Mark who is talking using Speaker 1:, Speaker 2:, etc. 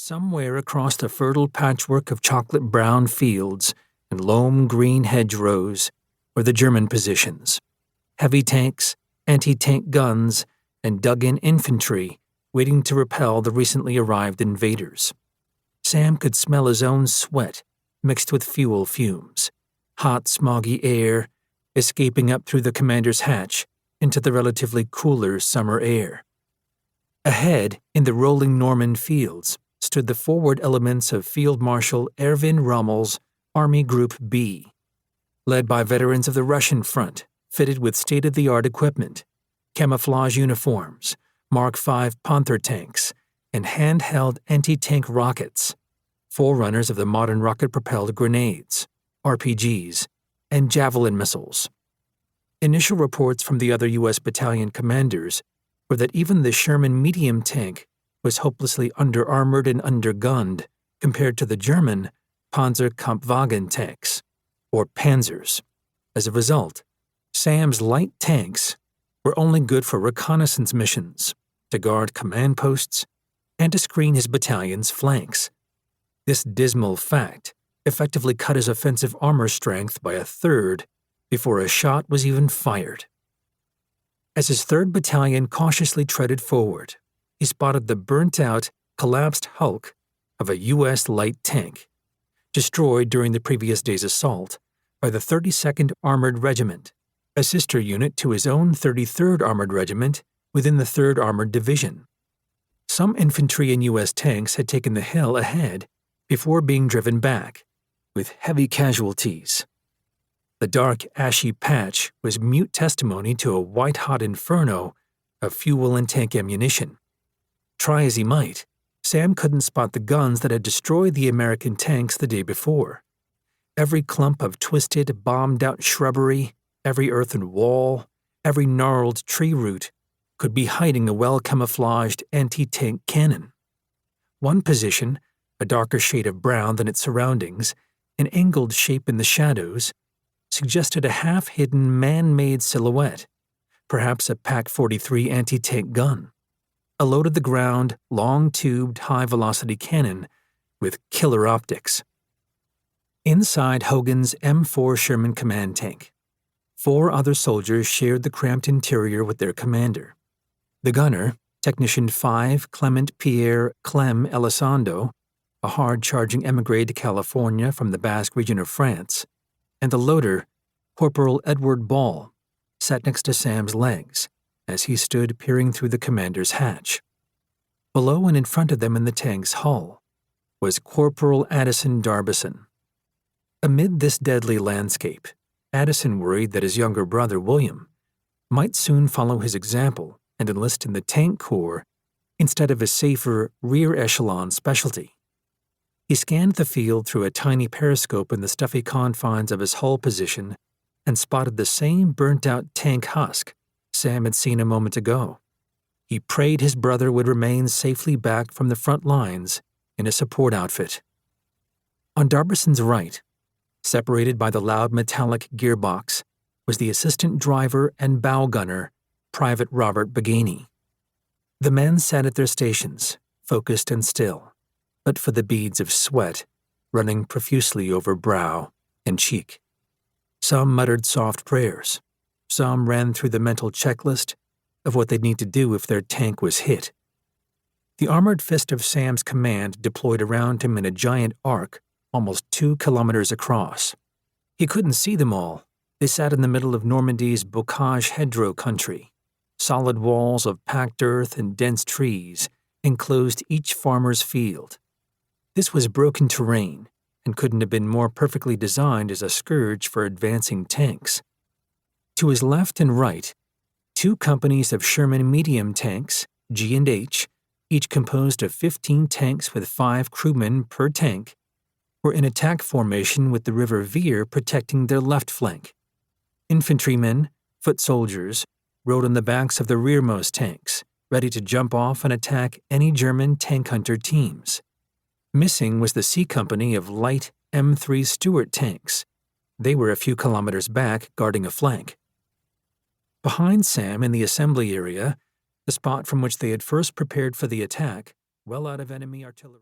Speaker 1: Somewhere across the fertile patchwork of chocolate-brown fields and loam-green hedgerows were the German positions. Heavy tanks, anti-tank guns, and dug-in infantry waiting to repel the recently arrived invaders. Sam could smell his own sweat mixed with fuel fumes, hot, smoggy air escaping up through the commander's hatch into the relatively cooler summer air. Ahead, in the rolling Norman fields, stood the forward elements of Field Marshal Erwin Rommel's Army Group B, led by veterans of the Russian front, fitted with state-of-the-art equipment, camouflage uniforms, Mark V Panther tanks, and handheld anti-tank rockets, forerunners of the modern rocket-propelled grenades, RPGs, and Javelin missiles. Initial reports from the other U.S. battalion commanders were that even the Sherman medium tank was hopelessly under-armored and undergunned compared to the German Panzerkampfwagen tanks, or Panzers. As a result, Sam's light tanks were only good for reconnaissance missions, to guard command posts, and to screen his battalion's flanks. This dismal fact effectively cut his offensive armor strength by a third before a shot was even fired. As his 3rd Battalion cautiously treaded forward, he spotted the burnt-out, collapsed hulk of a U.S. light tank, destroyed during the previous day's assault by the 32nd Armored Regiment, a sister unit to his own 33rd Armored Regiment within the 3rd Armored Division. Some infantry and U.S. tanks had taken the hill ahead before being driven back, with heavy casualties. The dark, ashy patch was mute testimony to a white-hot inferno of fuel and tank ammunition. Try as he might, Sam couldn't spot the guns that had destroyed the American tanks the day before. Every clump of twisted, bombed-out shrubbery, every earthen wall, every gnarled tree root could be hiding a well-camouflaged anti-tank cannon. One position, a darker shade of brown than its surroundings, an angled shape in the shadows, suggested a half-hidden man-made silhouette, perhaps a Pak-43 anti-tank gun, a low-to-the-ground, long-tubed, high-velocity cannon with killer optics. Inside Hogan's M4 Sherman command tank, 4 other soldiers shared the cramped interior with their commander. The gunner, Technician 5 Clement Pierre Clem Elizondo, a hard-charging emigre to California from the Basque region of France, and the loader, Corporal Edward Ball, sat next to Sam's legs as he stood peering through the commander's hatch. Below and in front of them in the tank's hull was Corporal Addison Darbison. Amid this deadly landscape, Addison worried that his younger brother, William, might soon follow his example and enlist in the tank corps instead of a safer rear-echelon specialty. He scanned the field through a tiny periscope in the stuffy confines of his hull position and spotted the same burnt-out tank husk Sam had seen a moment ago. He prayed his brother would remain safely back from the front lines in a support outfit. On Darbison's right, separated by the loud metallic gearbox, was the assistant driver and bow gunner, Private Robert Bagani. The men sat at their stations, focused and still, but for the beads of sweat running profusely over brow and cheek. Some muttered soft prayers. Some ran through the mental checklist of what they'd need to do if their tank was hit. The armored fist of Sam's command deployed around him in a giant arc almost 2 kilometers across. He couldn't see them all. They sat in the middle of Normandy's bocage hedgerow country. Solid walls of packed earth and dense trees enclosed each farmer's field. This was broken terrain and couldn't have been more perfectly designed as a scourge for advancing tanks. To his left and right, 2 companies of Sherman medium tanks, G and H, each composed of 15 tanks with 5 crewmen per tank, were in attack formation with the River Veer protecting their left flank. Infantrymen, foot soldiers, rode on the backs of the rearmost tanks, ready to jump off and attack any German tank hunter teams. Missing was the C Company of light M3 Stuart tanks. They were a few kilometers back, guarding a flank. Behind Sam in the assembly area, the spot from which they had first prepared for the attack, well out of enemy artillery.